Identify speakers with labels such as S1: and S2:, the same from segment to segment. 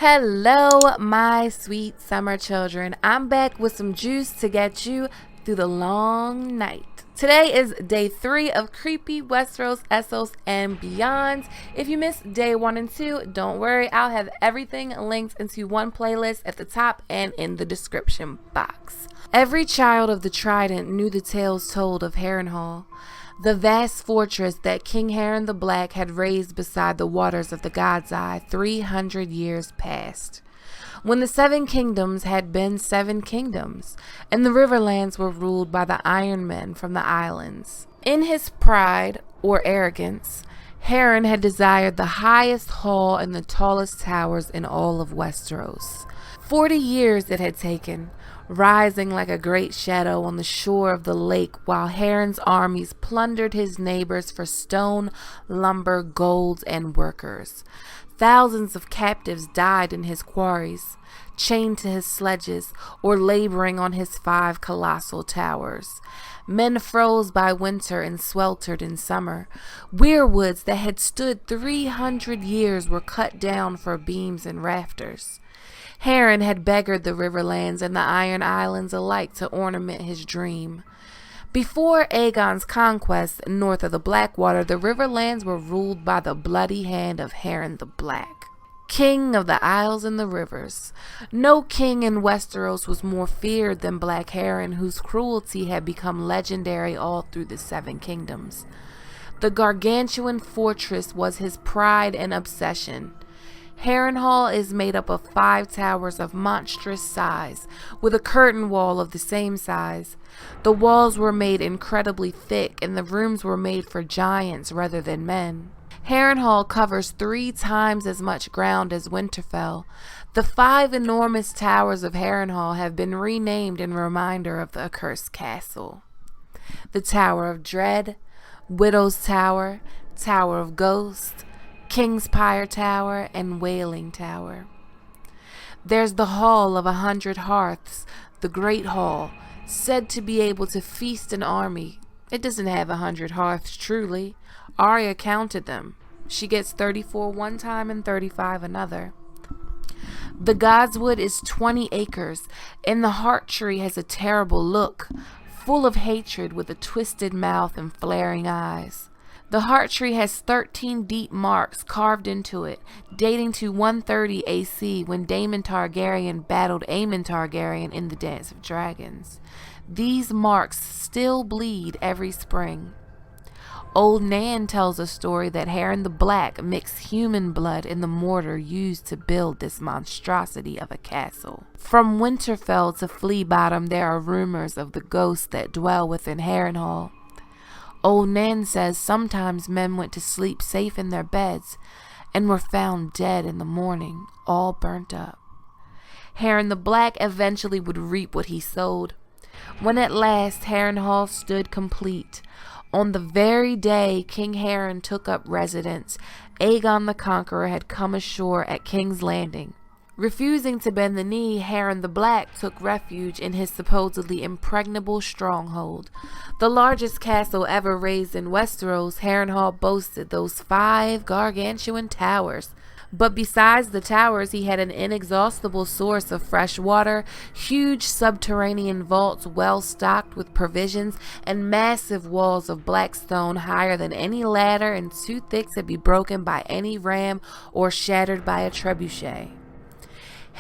S1: Hello, my sweet summer children. I'm back with some juice to get you through the long night. Today is day 3 of Creepy Westeros, Essos, and Beyond. If you missed day 1 and 2, don't worry. I'll have everything linked into one playlist at the top and in the description box. Every child of the Trident knew the tales told of Harrenhal, the vast fortress that King Harren the Black had raised beside the waters of the God's Eye 300 years past. When the 7 kingdoms had been 7 kingdoms, and the Riverlands were ruled by the Iron Men from the islands. In his pride, or arrogance, Harren had desired the highest hall and the tallest towers in all of Westeros. 40 years it had taken, rising like a great shadow on the shore of the lake while Harren's armies plundered his neighbors for stone, lumber, gold, and workers. Thousands of captives died in his quarries, chained to his sledges, or laboring on his 5 colossal towers. Men froze by winter and sweltered in summer. Weirwoods that had stood 300 years were cut down for beams and rafters. Harren had beggared the Riverlands and the Iron Islands alike to ornament his dream. Before Aegon's conquest north of the Blackwater, the Riverlands were ruled by the bloody hand of Harren the Black, king of the Isles and the Rivers. No king in Westeros was more feared than Black Harren, whose cruelty had become legendary all through the 7 kingdoms. The gargantuan fortress was his pride and obsession. Harrenhal is made up of 5 towers of monstrous size, with a curtain wall of the same size. The walls were made incredibly thick, and the rooms were made for giants rather than men. Harrenhal covers 3 times as much ground as Winterfell. The 5 enormous towers of Harrenhal have been renamed in reminder of the accursed castle. The Tower of Dread, Widow's Tower, Tower of Ghosts, King's Pyre Tower, and Wailing Tower. There's the Hall of 100 Hearths, the Great Hall, said to be able to feast an army. It doesn't have 100 hearths, truly. Arya counted them. She gets 34 one time and 35 another. The Godswood is 20 acres, and the Heart Tree has a terrible look, full of hatred with a twisted mouth and flaring eyes. The Heart Tree has 13 deep marks carved into it, dating to 130 AC when Daemon Targaryen battled Aemon Targaryen in the Dance of Dragons. These marks still bleed every spring. Old Nan tells a story that Harren the Black mixed human blood in the mortar used to build this monstrosity of a castle. From Winterfell to Flea Bottom, there are rumors of the ghosts that dwell within Harrenhal. Old Nan says sometimes men went to sleep safe in their beds and were found dead in the morning, all burnt up. Harren the Black eventually would reap what he sowed. When at last Harrenhal stood complete, on the very day King Harren took up residence, Aegon the Conqueror had come ashore at King's Landing. Refusing to bend the knee, Harren the Black took refuge in his supposedly impregnable stronghold. The largest castle ever raised in Westeros, Harrenhal boasted those 5 gargantuan towers. But besides the towers, he had an inexhaustible source of fresh water, huge subterranean vaults well stocked with provisions, and massive walls of black stone higher than any ladder and too thick to be broken by any ram or shattered by a trebuchet.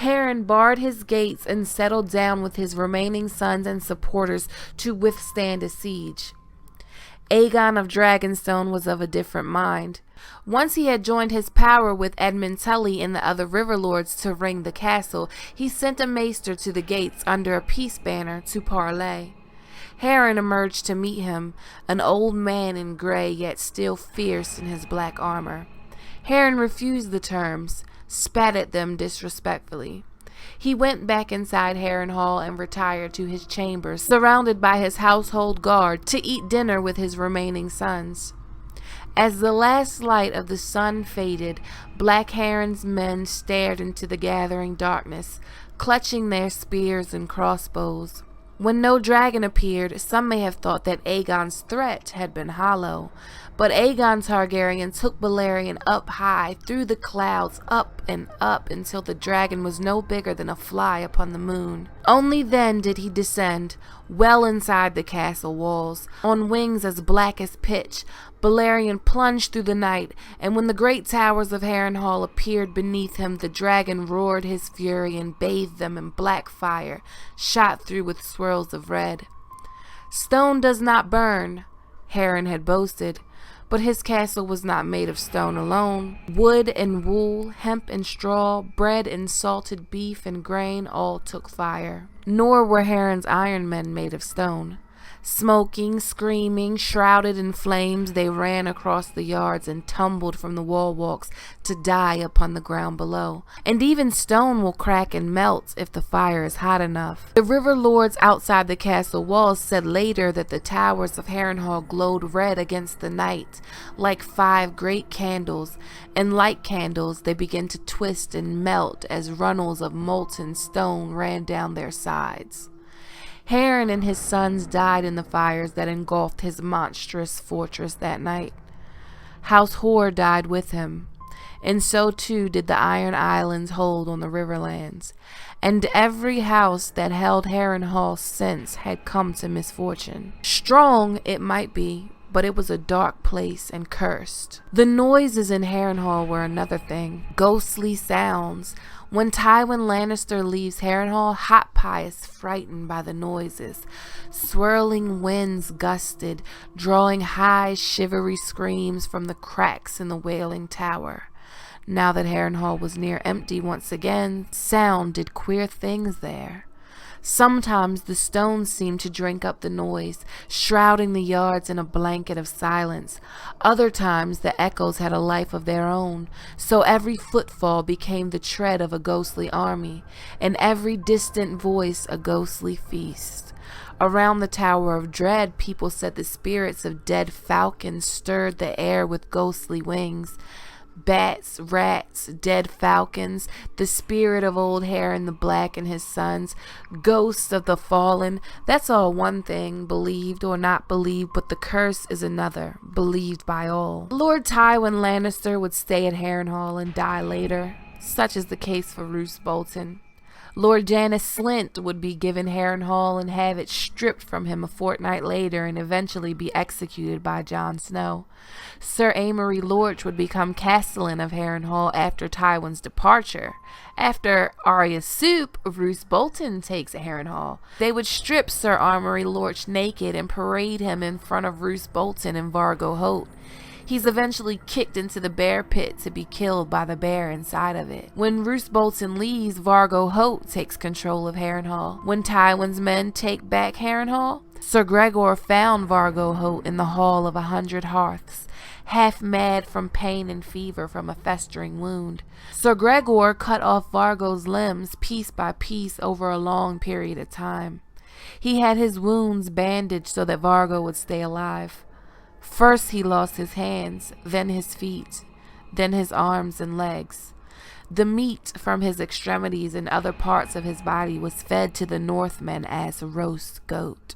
S1: Harren barred his gates and settled down with his remaining sons and supporters to withstand a siege. Aegon of Dragonstone was of a different mind. Once he had joined his power with Edmund Tully and the other river lords to ring the castle, he sent a maester to the gates under a peace banner to parley. Harren emerged to meet him, an old man in gray yet still fierce in his black armor. Harren refused the terms, spat at them disrespectfully. He went back inside Harrenhal and retired to his chambers, surrounded by his household guard, to eat dinner with his remaining sons. As the last light of the sun faded, Black Harren's men stared into the gathering darkness, clutching their spears and crossbows. When no dragon appeared, some may have thought that Aegon's threat had been hollow. But Aegon Targaryen took Balerion up high, through the clouds, up and up, until the dragon was no bigger than a fly upon the moon. Only then did he descend, well inside the castle walls. On wings as black as pitch, Balerion plunged through the night, and when the great towers of Harrenhal appeared beneath him, the dragon roared his fury and bathed them in black fire, shot through with swirls of red. Stone does not burn, Harren had boasted. But his castle was not made of stone alone. Wood and wool, hemp and straw, bread and salted beef and grain all took fire. Nor were Harren's iron men made of stone. Smoking, screaming, shrouded in flames, they ran across the yards and tumbled from the wall walks to die upon the ground below. And even stone will crack and melt if the fire is hot enough. The river lords outside the castle walls said later that the towers of Harrenhal glowed red against the night, like 5 great candles, and like candles they began to twist and melt as runnels of molten stone ran down their sides. Harren and his sons died in the fires that engulfed his monstrous fortress that night. House Hoare died with him, and so too did the Iron Islands hold on the Riverlands, and every house that held Harrenhal since had come to misfortune. Strong it might be, but it was a dark place and cursed. The noises in Harrenhal were another thing. Ghostly sounds. When Tywin Lannister leaves Harrenhal, Hot Pie is frightened by the noises. Swirling winds gusted, drawing high, shivery screams from the cracks in the Wailing Tower. Now that Harrenhal was near empty once again, sound did queer things there. Sometimes the stones seemed to drink up the noise, shrouding the yards in a blanket of silence. Other times the echoes had a life of their own, so every footfall became the tread of a ghostly army, and every distant voice a ghostly feast. Around the Tower of Dread, people said the spirits of dead falcons stirred the air with ghostly wings. Bats, rats, dead falcons, the spirit of old Harren the Black and his sons, ghosts of the fallen. That's all one thing, believed or not believed, but the curse is another, believed by all. Lord Tywin Lannister would stay at Harrenhal and die later. Such is the case for Roose Bolton. Lord Janos Slynt would be given Harrenhal and have it stripped from him a fortnight later and eventually be executed by Jon Snow. Sir Amory Lorch would become Castellan of Harrenhal after Tywin's departure. After Arya Soup, Roose Bolton takes Harrenhal. They would strip Sir Amory Lorch naked and parade him in front of Roose Bolton and Vargo Hoat. He's eventually kicked into the bear pit to be killed by the bear inside of it. When Roose Bolton leaves, Vargo Hoat takes control of Harrenhal. When Tywin's men take back Harrenhal, Sir Gregor found Vargo Hoat in the Hall of 100 Hearths, half mad from pain and fever from a festering wound. Sir Gregor cut off Vargo's limbs piece by piece over a long period of time. He had his wounds bandaged so that Vargo would stay alive. First he lost his hands, then his feet, then his arms and legs. The meat from his extremities and other parts of his body was fed to the Northmen as roast goat,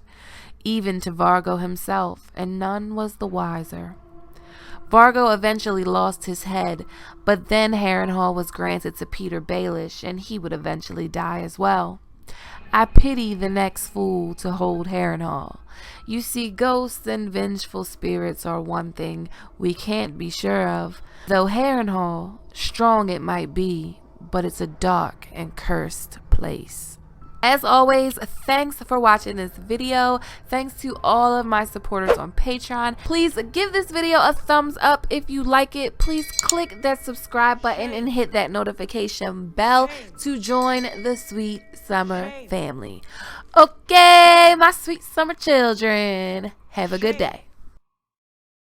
S1: even to Vargo himself, and none was the wiser. Vargo eventually lost his head, but then Harrenhal was granted to Peter Baelish, and he would eventually die as well. I pity the next fool to hold Harrenhal. You see, ghosts and vengeful spirits are one thing we can't be sure of. Though Harrenhal, strong it might be, but it's a dark and cursed place. As always, thanks for watching this video. Thanks to all of my supporters on Patreon. Please give this video a thumbs up if you like it. Please click that subscribe button and hit that notification bell to join the Sweet Summer family. Okay, my sweet summer children, have a good day.